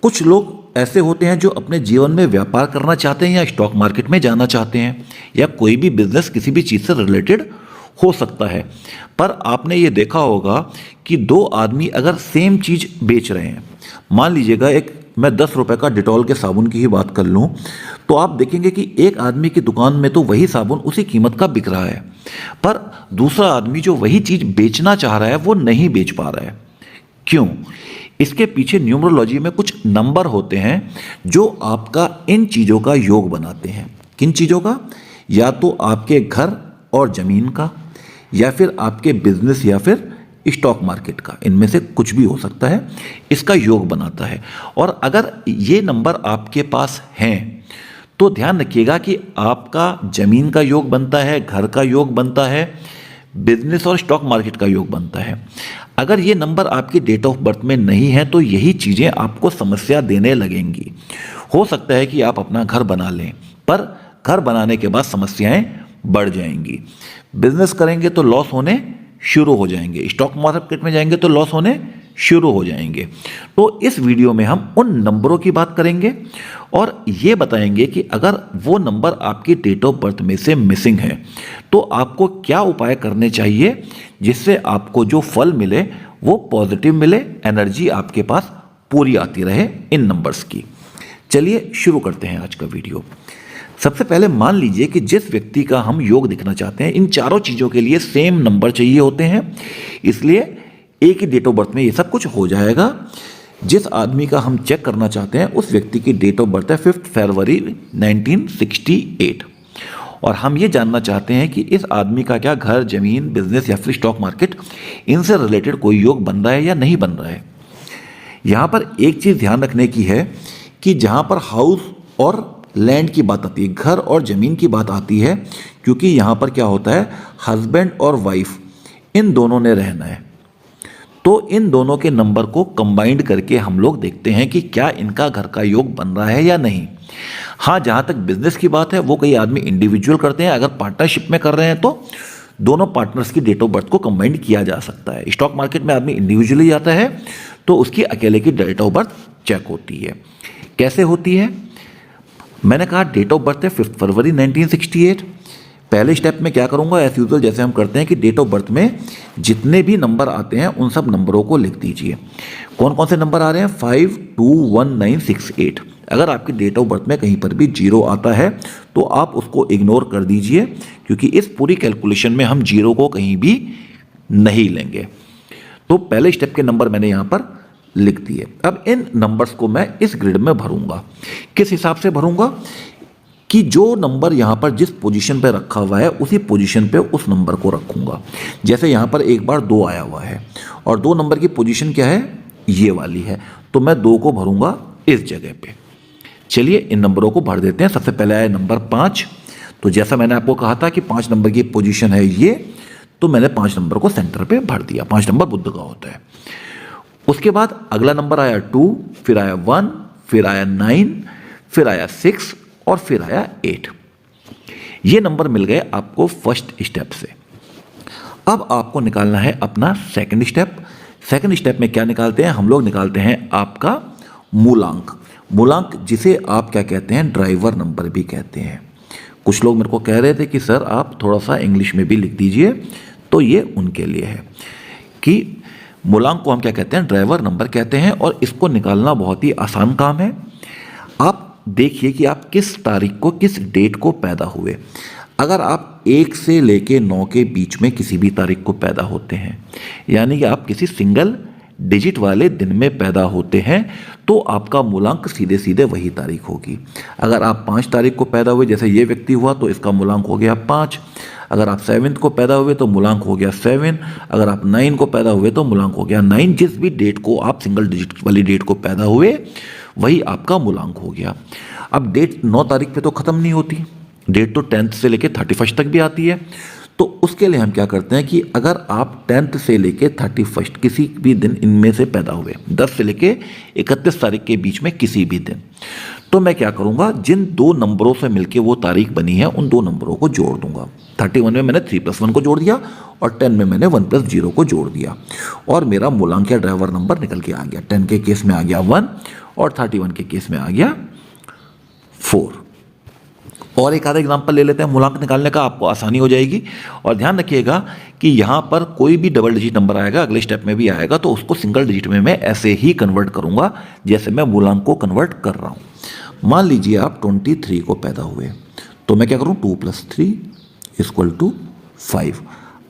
कुछ लोग ऐसे होते हैं जो अपने जीवन में व्यापार करना चाहते हैं या स्टॉक मार्केट में जाना चाहते हैं या कोई भी बिजनेस किसी भी चीज़ से रिलेटेड हो सकता है। पर आपने ये देखा होगा कि दो आदमी अगर सेम चीज़ बेच रहे हैं, मान लीजिएगा एक मैं 10 रुपए का डिटॉल के साबुन की ही बात कर लूँ, तो आप देखेंगे कि एक आदमी की दुकान में तो वही साबुन उसी कीमत का बिक रहा है, पर दूसरा आदमी जो वही चीज़ बेचना चाह रहा है वो नहीं बेच पा रहा है। क्यों? इसके पीछे न्यूमरोलॉजी में कुछ नंबर होते हैं जो आपका इन चीज़ों का योग बनाते हैं। किन चीज़ों का? या तो आपके घर और ज़मीन का, या फिर आपके बिजनेस, या फिर स्टॉक मार्केट का। इनमें से कुछ भी हो सकता है, इसका योग बनाता है। और अगर ये नंबर आपके पास हैं तो ध्यान रखिएगा कि आपका ज़मीन का योग बनता है, घर का योग बनता है, बिजनेस और स्टॉक मार्केट का योग बनता है। अगर ये नंबर आपकी डेट ऑफ बर्थ में नहीं है तो यही चीज़ें आपको समस्या देने लगेंगी। हो सकता है कि आप अपना घर बना लें, पर घर बनाने के बाद समस्याएं बढ़ जाएंगी। बिजनेस करेंगे तो लॉस होने शुरू हो जाएंगे, स्टॉक मार्केट में जाएंगे तो लॉस होने शुरू हो जाएंगे। तो इस वीडियो में हम उन नंबरों की बात करेंगे और ये बताएंगे कि अगर वो नंबर आपकी डेट ऑफ बर्थ में से मिसिंग है तो आपको क्या उपाय करने चाहिए जिससे आपको जो फल मिले वो पॉजिटिव मिले, एनर्जी आपके पास पूरी आती रहे इन नंबर्स की। चलिए शुरू करते हैं आज का वीडियो। सबसे पहले मान लीजिए कि जिस व्यक्ति का हम योग दिखना चाहते हैं, इन चारों चीज़ों के लिए सेम नंबर चाहिए होते हैं, इसलिए एक ही डेट ऑफ बर्थ में ये सब कुछ हो जाएगा। जिस आदमी का हम चेक करना चाहते हैं उस व्यक्ति की डेट ऑफ बर्थ है 5 फरवरी 1968 और हम ये जानना चाहते हैं कि इस आदमी का क्या घर, जमीन, बिजनेस या फिर स्टॉक मार्केट, इनसे रिलेटेड कोई योग बन रहा है या नहीं बन रहा है। यहाँ पर एक चीज़ ध्यान रखने की है कि जहाँ पर हाउस और लैंड की बात आती है, घर और ज़मीन की बात आती है, क्योंकि यहाँ पर क्या होता है, हस्बैंड और वाइफ इन दोनों ने रहना है, तो इन दोनों के नंबर को कंबाइंड करके हम लोग देखते हैं कि क्या इनका घर का योग बन रहा है या नहीं। हाँ, जहाँ तक बिजनेस की बात है वो कई आदमी इंडिविजुअल करते हैं, अगर पार्टनरशिप में कर रहे हैं तो दोनों पार्टनर्स की डेट ऑफ बर्थ को कंबाइंड किया जा सकता है। स्टॉक मार्केट में आदमी इंडिविजुअली जाता है तो उसकी अकेले की डेट ऑफ बर्थ चेक होती है। कैसे होती है? मैंने कहा डेट ऑफ बर्थ है 5 फरवरी 1968। पहले स्टेप में क्या करूंगा, एज यूजुअल जैसे हम करते हैं कि डेट ऑफ बर्थ में जितने भी नंबर आते हैं उन सब नंबरों को लिख दीजिए। कौन कौन से नंबर आ रहे हैं? 521968। अगर आपकी डेट ऑफ बर्थ में कहीं पर भी 0 आता है तो आप उसको इग्नोर कर दीजिए, क्योंकि इस पूरी कैलकुलेशन में हम 0 को कहीं भी नहीं लेंगे। तो पहले स्टेप के नंबर मैंने यहाँ पर लिख दिए। अब इन नंबर्स को मैं इस ग्रिड में भरूंगा। किस हिसाब से भरूंगा कि जो नंबर यहाँ पर जिस पोजीशन पे रखा हुआ है उसी पोजीशन पे उस नंबर को रखूंगा। जैसे यहाँ पर एक बार 2 आया हुआ है और 2 नंबर की पोजीशन क्या है, ये वाली है, तो मैं 2 को भरूंगा इस जगह पे। चलिए इन नंबरों को भर देते हैं। सबसे पहले आया नंबर 5, तो जैसा मैंने आपको कहा था कि 5 नंबर की पोजीशन है ये, तो मैंने 5 नंबर को सेंटर पे भर दिया। 5 नंबर बुध का होता है। उसके बाद अगला नंबर आया 2, फिर आया 1, फिर आया 9, फिर आया 6 और फिर आया 8। ये नंबर मिल गए आपको फर्स्ट स्टेप से। अब आपको निकालना है अपना सेकंड स्टेप। सेकंड स्टेप में क्या निकालते हैं हम लोग? निकालते हैं आपका मूलांक। मूलांक जिसे आप क्या कहते हैं, ड्राइवर नंबर भी कहते हैं। कुछ लोग मेरे को कह रहे थे कि सर आप थोड़ा सा इंग्लिश में भी लिख दीजिए, तो ये उनके लिए है कि मूलांक को हम क्या कहते हैं, ड्राइवर नंबर कहते हैं। और इसको निकालना बहुत ही आसान काम है। आप देखिए कि आप किस तारीख को, किस डेट को पैदा हुए। अगर आप 1 से लेके 9 के बीच में किसी भी तारीख को पैदा होते हैं, यानी कि आप किसी सिंगल डिजिट वाले दिन में पैदा होते हैं, तो आपका मूलांक सीधे सीधे वही तारीख होगी। अगर आप 5 तारीख को पैदा हुए, जैसे ये व्यक्ति हुआ, तो इसका मूलांक हो गया 5। अगर आप 7 को पैदा हुए तो मूलांक हो गया 7। अगर आप 9 को पैदा हुए तो मूलांक हो गया 9। जिस भी डेट को आप सिंगल डिजिट वाली डेट को पैदा हुए वही आपका मूलांक हो गया। अब डेट 9 तारीख पे तो ख़त्म नहीं होती, डेट तो 10th से लेके 31st तक भी आती है। तो उसके लिए हम क्या करते हैं कि अगर आप 10th से लेके 31st किसी भी दिन इनमें से पैदा हुए, 10 से लेके 31 तारीख के बीच में किसी भी दिन, तो मैं क्या करूंगा, जिन दो नंबरों से मिलके वो तारीख बनी है उन दो नंबरों को जोड़ दूंगा। 31 में मैंने 3+1 को जोड़ दिया और 10 में मैंने 1+0 को जोड़ दिया और मेरा मूलांक या ड्राइवर नंबर निकल के आ गया। 10 के केस में आ गया 1 और 31 के केस में आ गया 4। और एक आधा एग्जांपल ले लेते हैं मूलांक निकालने का, आपको आसानी हो जाएगी। और ध्यान रखिएगा कि यहाँ पर कोई भी डबल डिजिट नंबर आएगा, अगले स्टेप में भी आएगा, तो उसको सिंगल डिजिट में मैं ऐसे ही कन्वर्ट करूँगा जैसे मैं मूलांक को कन्वर्ट कर रहा हूँ। मान लीजिए आप 23 को पैदा हुए, तो मैं क्या करूँ, 2 + 3 = 5।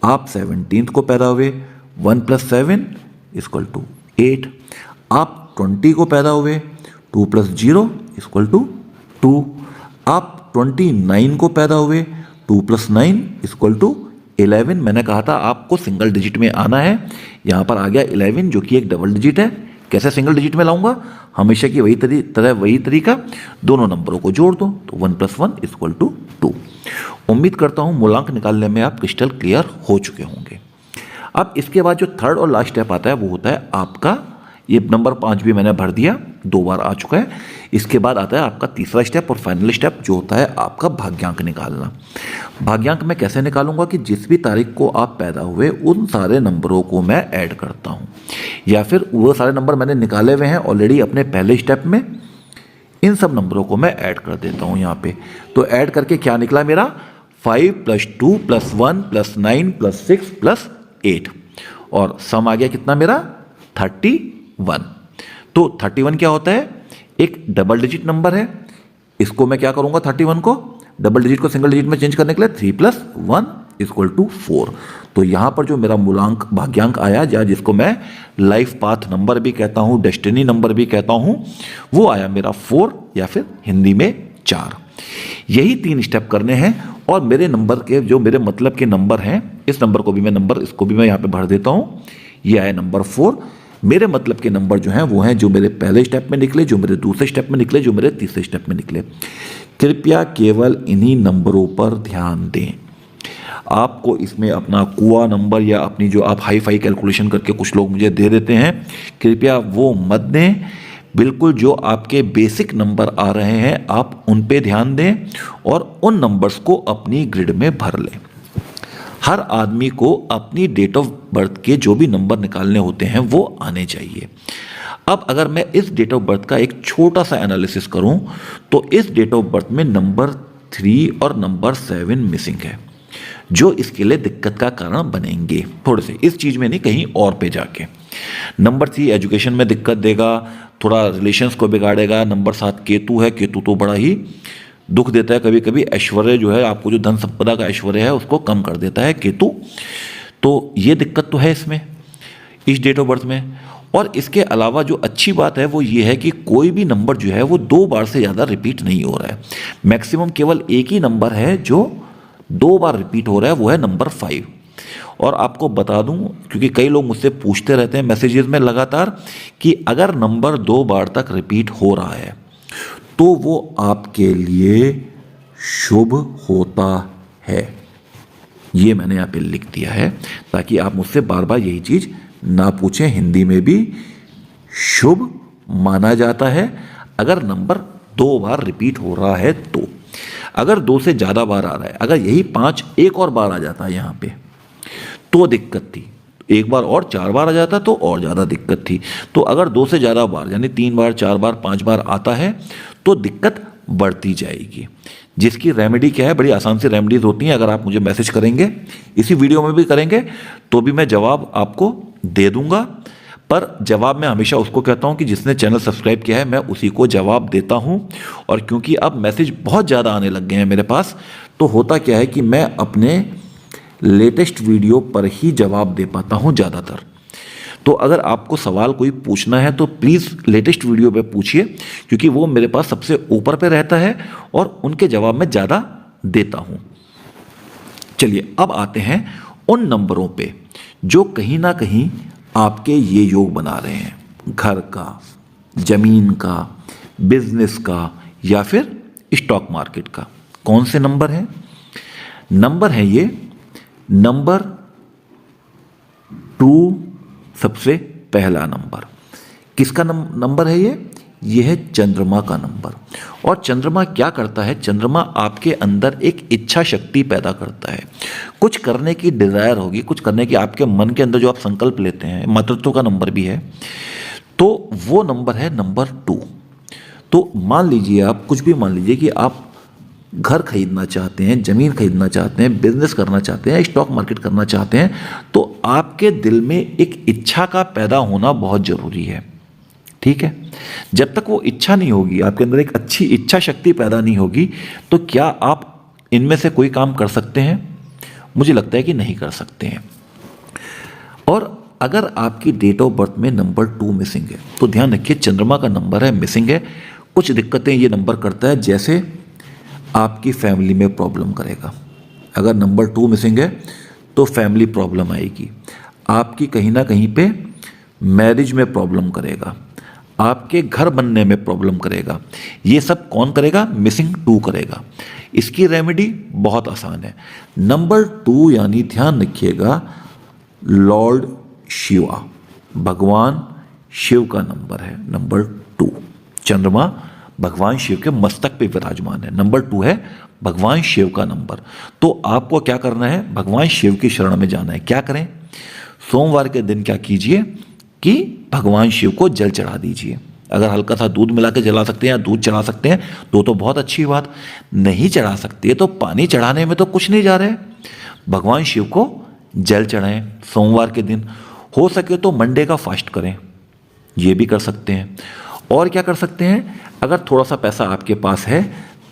आप 17 को पैदा हुए, 1 + 7 = 8। आप 20 को पैदा हुए, 2 + 0 = 2। आप 29 को पैदा हुए, 2 + 9 = 11। मैंने कहा था आपको सिंगल डिजिट में आना है, यहाँ पर आ गया 11 जो कि एक डबल डिजिट है। कैसे सिंगल डिजिट में लाऊंगा, हमेशा की वही तरीका, दोनों नंबरों को जोड़ दो, तो 1 + 1 = 2। उम्मीद करता हूँ मूलांक निकालने में आप क्रिस्टल क्लियर हो चुके होंगे। अब इसके बाद जो थर्ड और लास्ट स्टेप आता है वो होता है आपका, ये नंबर 5 भी मैंने भर दिया, 2 बार आ चुका है। इसके बाद आता है आपका तीसरा स्टेप और फाइनल स्टेप जो होता है आपका भाग्यांक निकालना। भाग्यांक मैं कैसे निकालूंगा कि जिस भी तारीख को आप पैदा हुए उन सारे नंबरों को मैं ऐड करता हूं, या फिर वो सारे नंबर मैंने निकाले हुए हैं ऑलरेडी अपने पहले स्टेप में, इन सब नंबरों को मैं ऐड कर देता हूं यहाँ पे। तो ऐड करके क्या निकला मेरा, 5 + 2 + 1 + 9 + 6 + 8 और सम आ गया कितना मेरा, 31। तो 31 क्या होता है, एक डबल डिजिट नंबर है। इसको मैं क्या करूंगा, 31 को डबल डिजिट को सिंगल डिजिट में चेंज करने के लिए 3 + 1 = 4। तो यहां पर जो मेरा मूलांक भाग्यांक आया, या जिसको मैं लाइफ पाथ नंबर भी कहता हूं, डेस्टिनी नंबर भी कहता हूं, वो आया मेरा 4 या फिर हिंदी में 4। यही 3 स्टेप करने हैं और मेरे नंबर के जो मेरे मतलब के नंबर हैं, इस नंबर को भी मैं नंबर, इसको भी मैं यहाँ पे भर देता हूं। ये आया नंबर 4। मेरे मतलब के नंबर जो हैं वो हैं जो मेरे पहले स्टेप में निकले, जो मेरे दूसरे स्टेप में निकले, जो मेरे तीसरे स्टेप में निकले। कृपया केवल इन्हीं नंबरों पर ध्यान दें। आपको इसमें अपना कुआ नंबर या अपनी जो आप हाई फाई कैलकुलेशन करके कुछ लोग मुझे दे देते हैं, कृपया वो मत दें। बिल्कुल जो आपके बेसिक नंबर आ रहे हैं आप उन पे ध्यान दें और उन नंबर्स को अपनी ग्रिड में भर लें। हर आदमी को अपनी डेट ऑफ बर्थ के जो भी नंबर निकालने होते हैं वो आने चाहिए। अब अगर मैं इस डेट ऑफ बर्थ का एक छोटा सा एनालिसिस करूं तो इस डेट ऑफ बर्थ में नंबर 3 और नंबर 7 मिसिंग है, जो इसके लिए दिक्कत का कारण बनेंगे थोड़े से, इस चीज़ में नहीं कहीं और पे जाके। नंबर 3 एजुकेशन में दिक्कत देगा, थोड़ा रिलेशंस को बिगाड़ेगा। नंबर 7 केतु है, केतु तो बड़ा ही दुख देता है कभी कभी, ऐश्वर्य जो है आपको, जो धन संपदा का ऐश्वर्य है उसको कम कर देता है केतु। तो ये दिक्कत तो है इसमें, इस डेट ऑफ बर्थ में। और इसके अलावा जो अच्छी बात है वो ये है कि कोई भी नंबर जो है वो 2 बार से ज़्यादा रिपीट नहीं हो रहा है। मैक्सिमम केवल एक ही नंबर है जो 2 बार रिपीट हो रहा है, वो है नंबर 5। और आपको बता दूं, क्योंकि कई लोग मुझसे पूछते रहते हैं मैसेजेस में लगातार कि अगर नंबर 2 बार तक रिपीट हो रहा है तो वो आपके लिए शुभ होता है। ये मैंने यहाँ पे लिख दिया है ताकि आप मुझसे बार बार यही चीज़ ना पूछें। हिंदी में भी शुभ माना जाता है अगर नंबर 2 बार रिपीट हो रहा है तो। अगर 2 से ज़्यादा बार आ रहा है, अगर यही 5 एक और बार आ जाता है यहाँ पे तो दिक्कत थी, एक बार और 4 बार आ जाता तो और ज़्यादा दिक्कत थी। तो अगर 2 से ज़्यादा बार यानी 3 बार, 4 बार, 5 बार आता है तो दिक्कत बढ़ती जाएगी। जिसकी रेमेडी क्या है, बड़ी आसान सी रेमेडीज होती हैं। अगर आप मुझे मैसेज करेंगे, इसी वीडियो में भी करेंगे, तो भी मैं जवाब आपको दे दूंगा। पर जवाब मैं हमेशा उसको कहता हूं कि जिसने चैनल सब्सक्राइब किया है मैं उसी को जवाब देता हूं। और क्योंकि अब मैसेज बहुत ज़्यादा आने लग गए हैं मेरे पास, तो होता क्या है कि मैं अपने लेटेस्ट वीडियो पर ही जवाब दे पाता हूं ज़्यादातर। तो अगर आपको सवाल कोई पूछना है तो प्लीज़ लेटेस्ट वीडियो पे पूछिए, क्योंकि वो मेरे पास सबसे ऊपर पे रहता है और उनके जवाब मैं ज़्यादा देता हूं। चलिए अब आते हैं उन नंबरों पे जो कहीं ना कहीं आपके ये योग बना रहे हैं, घर का, जमीन का, बिजनेस का या फिर स्टॉक मार्केट का। कौन से नंबर हैं? नंबर है ये नंबर 2, सबसे पहला नंबर। किसका नंबर है ये? यह है चंद्रमा का नंबर। और चंद्रमा क्या करता है, चंद्रमा आपके अंदर एक इच्छा शक्ति पैदा करता है, कुछ करने की डिज़ायर होगी, कुछ करने की आपके मन के अंदर जो आप संकल्प लेते हैं, मातृत्व का नंबर भी है, तो वो नंबर है नंबर 2। तो मान लीजिए, आप कुछ भी मान लीजिए कि आप घर खरीदना चाहते हैं, ज़मीन खरीदना चाहते हैं, बिजनेस करना चाहते हैं, स्टॉक मार्केट करना चाहते हैं, तो आपके दिल में एक इच्छा का पैदा होना बहुत ज़रूरी है। ठीक है, जब तक वो इच्छा नहीं होगी, आपके अंदर एक अच्छी इच्छा शक्ति पैदा नहीं होगी, तो क्या आप इनमें से कोई काम कर सकते हैं? मुझे लगता है कि नहीं कर सकते हैं। और अगर आपकी डेट ऑफ बर्थ में नंबर 2 मिसिंग है, तो ध्यान रखिए, चंद्रमा का नंबर है, मिसिंग है, कुछ दिक्कतें ये नंबर करता है, जैसे आपकी फैमिली में प्रॉब्लम करेगा। अगर नंबर 2 मिसिंग है तो फैमिली प्रॉब्लम आएगी, आपकी कहीं ना कहीं पे मैरिज में प्रॉब्लम करेगा, आपके घर बनने में प्रॉब्लम करेगा। ये सब कौन करेगा? मिसिंग 2 करेगा। इसकी रेमेडी बहुत आसान है। नंबर 2 यानी ध्यान रखिएगा, लॉर्ड शिवा, भगवान शिव का नंबर है नंबर 2। चंद्रमा भगवान शिव के मस्तक पे विराजमान है, नंबर 2 है भगवान शिव का नंबर। तो आपको क्या करना है? भगवान शिव की शरण में जाना है। क्या करें? सोमवार के दिन क्या कीजिए कि भगवान शिव को जल चढ़ा दीजिए। अगर हल्का सा दूध मिला के जला सकते हैं या दूध चढ़ा सकते हैं तो बहुत अच्छी बात। नहीं चढ़ा सकते तो पानी चढ़ाने में तो कुछ नहीं जा रहा है, भगवान शिव को जल चढ़ाएं सोमवार के दिन। हो सके तो मंडे का फास्ट करें, ये भी कर सकते हैं। और क्या कर सकते हैं? अगर थोड़ा सा पैसा आपके पास है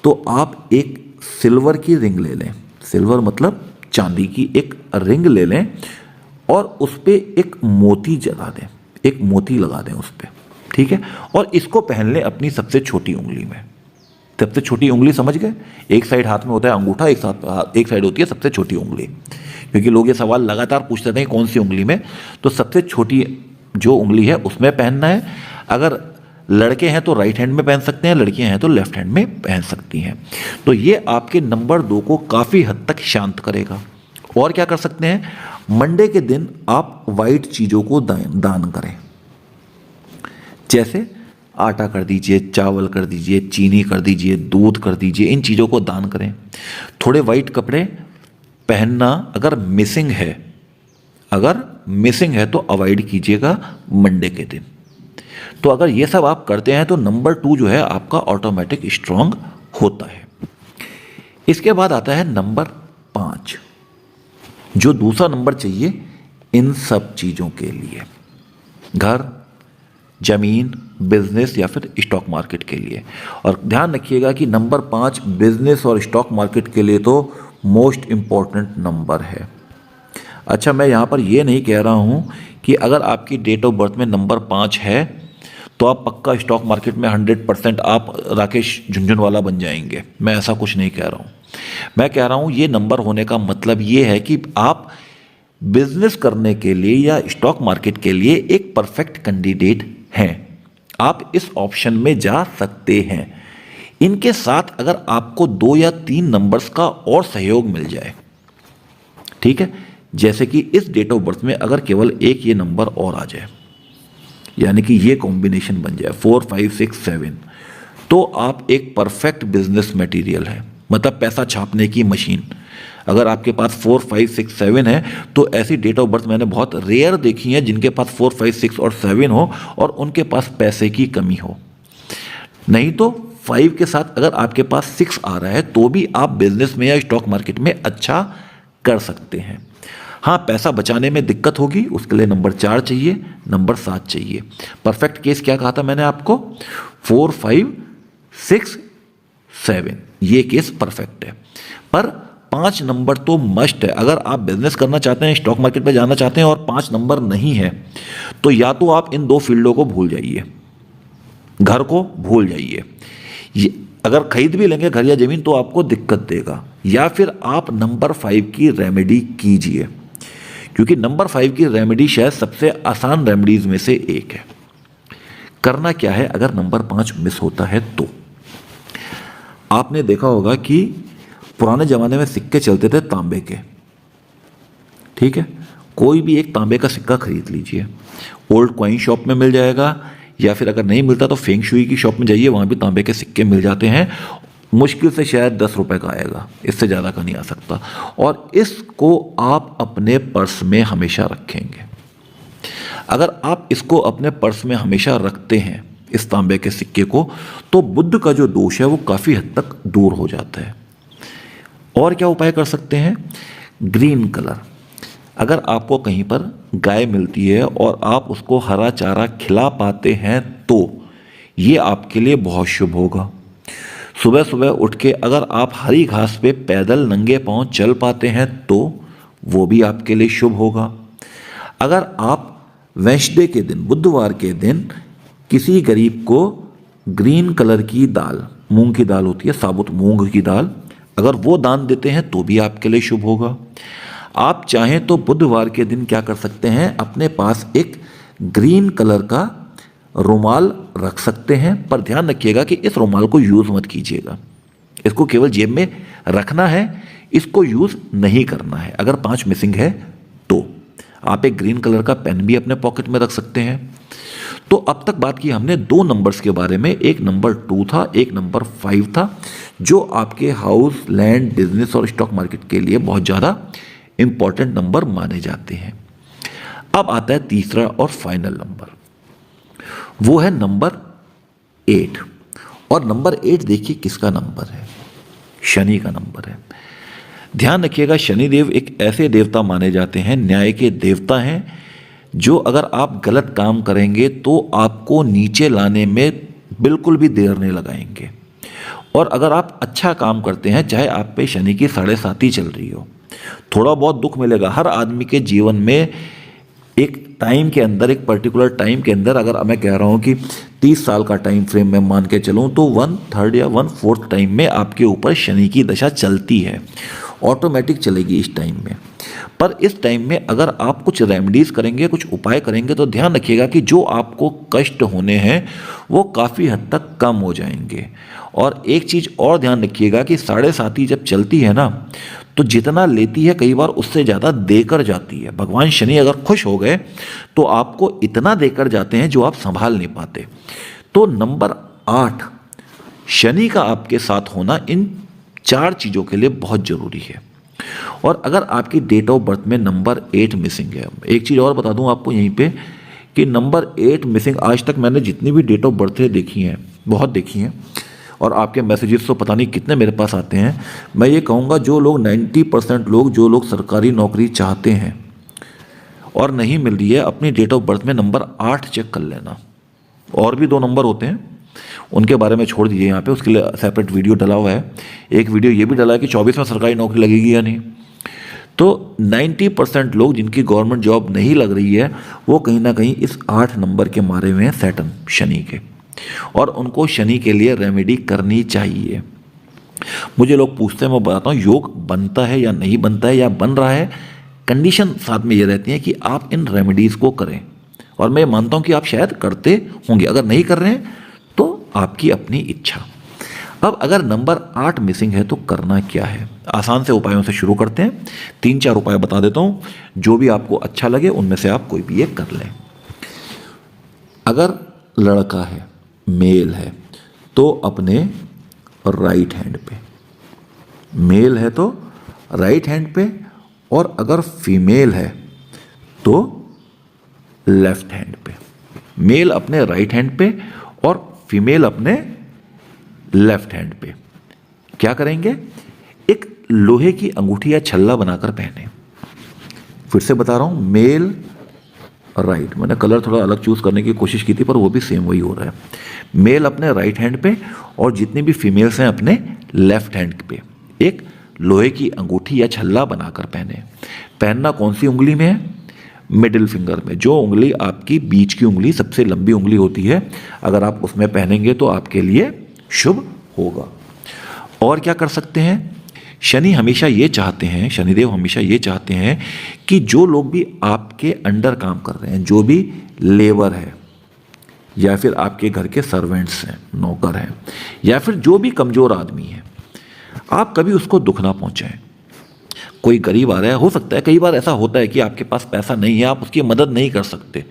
तो आप एक सिल्वर की रिंग ले लें, सिल्वर मतलब चांदी की एक रिंग ले लें और उस पर एक मोती जला दें, एक मोती लगा दें उस पर। ठीक है, और इसको पहन लें अपनी सबसे छोटी उंगली में। सबसे छोटी उंगली समझ गए? एक साइड हाथ में होता है अंगूठा, एक साइड होती है सबसे छोटी उंगली। क्योंकि लोग ये सवाल लगातार पूछते थे कौन सी उंगली में, तो सबसे छोटी जो उंगली है उसमें पहनना है। अगर लड़के हैं तो राइट हैंड में पहन सकते हैं, लड़कियां हैं तो लेफ्ट हैंड में पहन सकती हैं। तो ये आपके नंबर 2 को काफ़ी हद तक शांत करेगा। और क्या कर सकते हैं? मंडे के दिन आप वाइट चीज़ों को दान करें, जैसे आटा कर दीजिए, चावल कर दीजिए, चीनी कर दीजिए, दूध कर दीजिए, इन चीज़ों को दान करें। थोड़े वाइट कपड़े पहनना अगर मिसिंग है तो अवॉइड कीजिएगा मंडे के दिन। तो अगर ये सब आप करते हैं तो नंबर 2 जो है आपका ऑटोमेटिक स्ट्रांग होता है। इसके बाद आता है नंबर 5, जो दूसरा नंबर चाहिए इन सब चीज़ों के लिए, घर, जमीन, बिजनेस या फिर स्टॉक मार्केट के लिए। और ध्यान रखिएगा कि नंबर 5 बिजनेस और स्टॉक मार्केट के लिए तो मोस्ट इम्पॉर्टेंट नंबर है। अच्छा, मैं यहाँ पर ये नहीं कह रहा हूँ कि अगर आपकी डेट ऑफ बर्थ में नंबर 5 है तो आप पक्का स्टॉक मार्केट में 100% आप राकेश झुनझुनवाला बन जाएंगे। मैं ऐसा कुछ नहीं कह रहा हूँ। मैं कह रहा हूँ ये नंबर होने का मतलब ये है कि आप बिजनेस करने के लिए या स्टॉक मार्केट के लिए एक परफेक्ट कैंडिडेट हैं। आप इस ऑप्शन में जा सकते हैं। इनके साथ अगर आपको 2 या 3 नंबर्स का और सहयोग मिल जाए, ठीक है, जैसे कि इस डेट ऑफ बर्थ में अगर केवल एक ये नंबर और आ जाए, यानी कि ये कॉम्बिनेशन बन जाए 4, 5, 6, 7, तो आप एक परफेक्ट बिजनेस मटेरियल है, मतलब पैसा छापने की मशीन। अगर आपके पास 4, 5, 6, 7 है तो ऐसी डेट ऑफ बर्थ मैंने बहुत रेयर देखी है जिनके पास 4, 5, 6 और 7 हो और उनके पास पैसे की कमी हो। नहीं तो 5 के साथ अगर आपके पास 6 आ रहा है तो भी आप बिजनेस में या स्टॉक मार्केट में अच्छा कर सकते हैं। हाँ, पैसा बचाने में दिक्कत होगी, उसके लिए नंबर 4 चाहिए, नंबर 7 चाहिए। परफेक्ट केस क्या कहा था मैंने आपको? 4, 5, 6, 7, ये केस परफेक्ट है। पर 5 नंबर तो मस्ट है। अगर आप बिजनेस करना चाहते हैं, स्टॉक मार्केट में जाना चाहते हैं और 5 नंबर नहीं है तो या तो आप इन 2 फील्डों को भूल जाइए, घर को भूल जाइए। अगर खरीद भी लेंगे घर या जमीन तो आपको दिक्कत देगा, या फिर आप नंबर 5 की रेमेडी कीजिए, क्योंकि नंबर 5 की रेमेडी शायद सबसे आसान रेमेडीज में से एक है। करना क्या है अगर नंबर 5 मिस होता है तो? आपने देखा होगा कि पुराने ज़माने में सिक्के चलते थे तांबे के, ठीक है, कोई भी एक तांबे का सिक्का खरीद लीजिए, ओल्ड कॉइन शॉप में मिल जाएगा या फिर अगर नहीं मिलता तो फेंग शुई की शॉप में जाइए, वहाँ भी तांबे के सिक्के मिल जाते हैं। मुश्किल से शायद 10 रुपए का आएगा, इससे ज़्यादा का नहीं आ सकता। और इसको आप अपने पर्स में हमेशा रखेंगे। अगर आप इसको अपने पर्स में हमेशा रखते हैं, इस तांबे के सिक्के को, तो बुध का जो दोष है वो काफ़ी हद तक दूर हो जाता है। और क्या उपाय कर सकते हैं? Green colour. अगर आपको कहीं पर गाय मिलती है और आप उसको हरा चारा खिला पाते हैं तो ये आपके लिए बहुत शुभ होगा। सुबह सुबह उठ के अगर आप हरी घास पे पैदल नंगे पांव चल पाते हैं तो वो भी आपके लिए शुभ होगा। अगर आप वेडनेसडे के दिन, बुधवार के दिन, किसी गरीब को ग्रीन कलर की दाल, मूंग की दाल होती है, साबुत मूंग की दाल, अगर वो दान देते हैं तो भी आपके लिए शुभ होगा। आप चाहें तो बुधवार के दिन क्या कर सकते हैं, अपने पास एक ग्रीन कलर का रुमाल रख सकते हैं, पर ध्यान रखिएगा कि इस रुमाल को यूज़ मत कीजिएगा। इसको केवल जेब में रखना है, इसको यूज़ नहीं करना है। अगर 5 मिसिंग है तो आप एक ग्रीन कलर का पेन भी अपने पॉकेट में रख सकते हैं। तो अब तक बात की हमने 2 नंबर्स के बारे में, एक नंबर 2 था, एक नंबर 5 था, जो आपके हाउस, लैंड, बिजनेस और स्टॉक मार्केट के लिए बहुत ज़्यादा इंपॉर्टेंट नंबर माने जाते हैं। अब आता है तीसरा और फाइनल नंबर, वो है नंबर 8। और नंबर 8 देखिए किसका नंबर है? शनि का नंबर है। ध्यान रखिएगा, शनिदेव एक ऐसे देवता माने जाते हैं, न्याय के देवता हैं, जो अगर आप गलत काम करेंगे तो आपको नीचे लाने में बिल्कुल भी देर नहीं लगाएंगे। और अगर आप अच्छा काम करते हैं, चाहे आप पे शनि की 7.5 चल रही हो, थोड़ा बहुत दुख मिलेगा। हर आदमी के जीवन में एक टाइम के अंदर, एक पर्टिकुलर टाइम के अंदर, अगर मैं कह रहा हूँ कि 30 साल का टाइम फ्रेम में मान के चलूँ, तो 1/3 या 1/4 टाइम में आपके ऊपर शनि की दशा चलती है, ऑटोमेटिक चलेगी इस टाइम में। पर इस टाइम में अगर आप कुछ रेमेडीज़ करेंगे, कुछ उपाय करेंगे, तो ध्यान रखिएगा कि जो आपको कष्ट होने हैं वो काफ़ी हद तक कम हो जाएंगे। और एक चीज़ और ध्यान रखिएगा कि 7.5 जब चलती है ना, तो जितना लेती है कई बार उससे ज़्यादा देकर जाती है। भगवान शनि अगर खुश हो गए तो आपको इतना देकर जाते हैं जो आप संभाल नहीं पाते। तो नंबर 8 शनि का आपके साथ होना इन 4 चीज़ों के लिए बहुत ज़रूरी है। और अगर आपकी डेट ऑफ बर्थ में नंबर 8 मिसिंग है, एक चीज़ और बता दूं आपको यहीं पे कि नंबर 8 मिसिंग, आज तक मैंने जितनी भी डेट ऑफ बर्थ देखी हैं, बहुत देखी हैं, और आपके मैसेजेस तो पता नहीं कितने मेरे पास आते हैं। मैं ये कहूँगा जो लोग 90% लोग, जो लोग सरकारी नौकरी चाहते हैं और नहीं मिल रही है, अपनी डेट ऑफ बर्थ में नंबर 8 चेक कर लेना। और भी 2 नंबर होते हैं, उनके बारे में छोड़ दीजिए, यहाँ पे उसके लिए सेपरेट वीडियो डला हुआ है। एक वीडियो ये भी डला है कि 24 में सरकारी नौकरी लगेगी या नहीं। तो 90% लोग जिनकी गवर्नमेंट जॉब नहीं लग रही है, वो कहीं ना कहीं इस 8 नंबर के मारे हुए हैं, सैटर्न, शनि के, और उनको शनि के लिए रेमेडी करनी चाहिए। मुझे लोग पूछते हैं, मैं बताता हूँ योग बनता है या नहीं बनता है, या बन रहा है। कंडीशन साथ में ये रहती है कि आप इन रेमेडीज़ को करें, और मैं मानता हूँ कि आप शायद करते होंगे। अगर नहीं कर रहे हैं तो आपकी अपनी इच्छा। अब अगर नंबर 8 मिसिंग है तो करना क्या है? आसान से उपायों से शुरू करते हैं। 3-4 उपाय बता देता हूँ, जो भी आपको अच्छा लगे उनमें से आप कोई भी एक कर लें। अगर लड़का है, मेल है, तो अपने राइट हैंड पे, मेल है तो राइट हैंड पे, और अगर फीमेल है तो लेफ्ट हैंड पे। मेल अपने राइट हैंड पे और फीमेल अपने लेफ्ट हैंड पे। क्या करेंगे? एक लोहे की अंगूठी या छल्ला बनाकर पहने। फिर से बता रहा हूं, मेल राइट, मैंने कलर थोड़ा अलग चूज करने की कोशिश की थी, पर वो भी सेम वही हो रहा है। मेल अपने राइट हैंड पे और जितनी भी फीमेल्स हैं अपने लेफ्ट हैंड पे एक लोहे की अंगूठी या छल्ला बनाकर पहने। पहनना कौन सी उंगली में है? मिडिल फिंगर में। जो उंगली आपकी बीच की उंगली, सबसे लंबी उंगली होती है, अगर आप उसमें पहनेंगे तो आपके लिए शुभ होगा। और क्या कर सकते हैं? शनि हमेशा ये चाहते हैं, शनिदेव हमेशा ये चाहते हैं कि जो लोग भी आपके अंडर काम कर रहे हैं, जो भी लेबर है, या फिर आपके घर के सर्वेंट्स हैं, नौकर हैं, या फिर जो भी कमज़ोर आदमी है, आप कभी उसको दुख ना पहुंचाएं। कोई गरीब आ रहा है, हो सकता है कई बार ऐसा होता है कि आपके पास पैसा नहीं है, आप उसकी मदद नहीं कर सकते,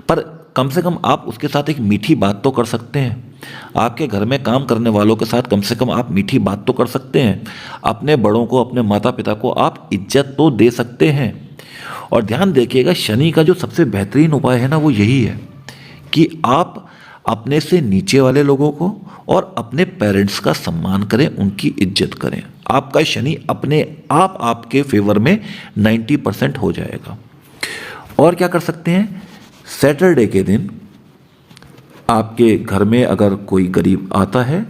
पर कम से कम आप उसके साथ एक मीठी बात तो कर सकते हैं। आपके घर में काम करने वालों के साथ कम से कम आप मीठी बात तो कर सकते हैं। अपने बड़ों को, अपने माता पिता को आप इज्जत तो दे सकते हैं। और ध्यान देखिएगा, शनि का जो सबसे बेहतरीन उपाय है ना, वो यही है कि आप अपने से नीचे वाले लोगों को और अपने पेरेंट्स का सम्मान करें, उनकी इज्जत करें। आपका शनि अपने आप आपके फेवर में 90% हो जाएगा। और क्या कर सकते हैं, सैटरडे के दिन आपके घर में अगर कोई गरीब आता है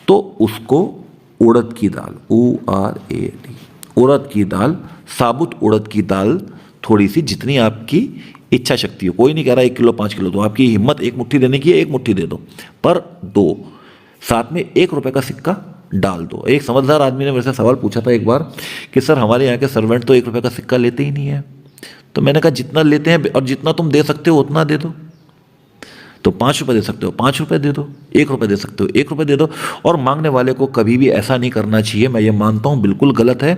तो उसको उड़द की दाल, URAD, उड़द की दाल, साबुत उड़द की दाल, थोड़ी सी, जितनी आपकी इच्छा शक्ति हो, कोई नहीं कह रहा 1 किलो 5 किलो दो, आपकी हिम्मत 1 मुट्ठी देने की है, 1 मुट्ठी दे दो, पर दो। साथ में 1 रुपए का सिक्का डाल दो। एक समझदार आदमी ने मेरे से सवाल पूछा था एक बार कि सर हमारे यहाँ के सर्वेंट तो 1 रुपए का सिक्का लेते ही नहीं है। तो मैंने कहा जितना लेते हैं और जितना तुम दे सकते हो उतना दे दो। तो 5 रुपये दे सकते हो 5 रुपये दे दो, 1 रुपये दे सकते हो 1 रुपये दे दो। और मांगने वाले को कभी भी ऐसा नहीं करना चाहिए, मैं ये मानता हूँ बिल्कुल गलत है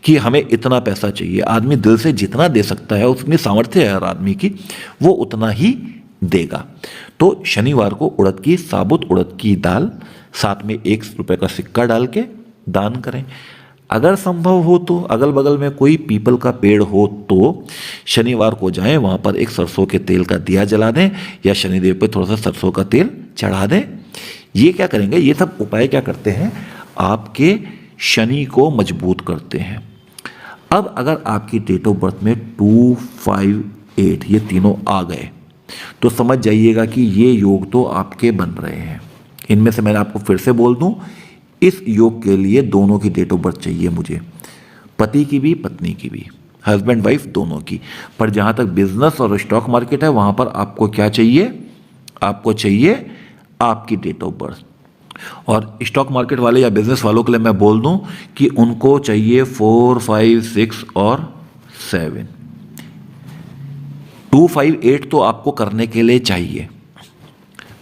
कि हमें इतना पैसा चाहिए। आदमी दिल से जितना दे सकता है, उतनी सामर्थ्य है हर आदमी की, वो उतना ही देगा। तो शनिवार को उड़द की, साबुत उड़द की दाल, साथ में 1 रुपये का सिक्का डाल के दान करें। अगर संभव हो तो अगल बगल में कोई पीपल का पेड़ हो तो शनिवार को जाएं, वहाँ पर एक सरसों के तेल का दिया जला दें या शनिदेव पे थोड़ा सा सरसों का तेल चढ़ा दें। ये क्या करेंगे, ये सब उपाय क्या करते हैं, आपके शनि को मजबूत करते हैं। अब अगर आपकी डेट ऑफ बर्थ में 2, 5, 8 ये तीनों आ गए तो समझ जाइएगा कि ये योग तो आपके बन रहे हैं। इनमें से मैंने आपको फिर से बोल दूं, इस योग के लिए दोनों की डेट ऑफ बर्थ चाहिए मुझे, पति की भी पत्नी की भी, हस्बैंड वाइफ दोनों की। पर जहाँ तक बिजनेस और स्टॉक मार्केट है, वहाँ पर आपको क्या चाहिए, आपको चाहिए आपकी डेट ऑफ बर्थ। और स्टॉक मार्केट वाले या बिजनेस वालों के लिए मैं बोल दूं कि उनको चाहिए 4, 5, 6 और 7। 2, 5, 8 तो आपको करने के लिए चाहिए।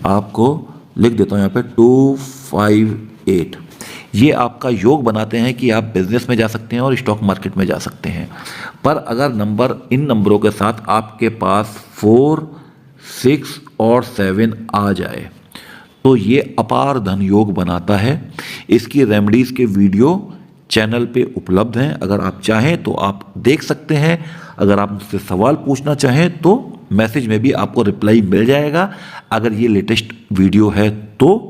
आपको लिख देता हूं यहाँ पे 2, 5, 8। ये आपका योग बनाते हैं कि आप बिजनेस में जा सकते हैं और स्टॉक मार्केट में जा सकते हैं। पर अगर नंबर, इन नंबरों के साथ आपके पास 4, 6 और 7 आ जाए तो ये अपार धन योग बनाता है। इसकी रेमेडीज़ के वीडियो चैनल पे उपलब्ध हैं, अगर आप चाहें तो आप देख सकते हैं। अगर आप मुझसे सवाल पूछना चाहें तो मैसेज में भी आपको रिप्लाई मिल जाएगा, अगर ये लेटेस्ट वीडियो है तो,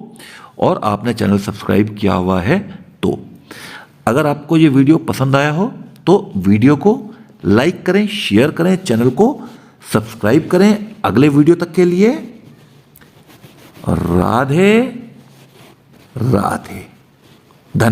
और आपने चैनल सब्सक्राइब किया हुआ है तो। अगर आपको ये वीडियो पसंद आया हो तो वीडियो को लाइक करें, शेयर करें, चैनल को सब्सक्राइब करें। अगले वीडियो तक के लिए राधे राधे।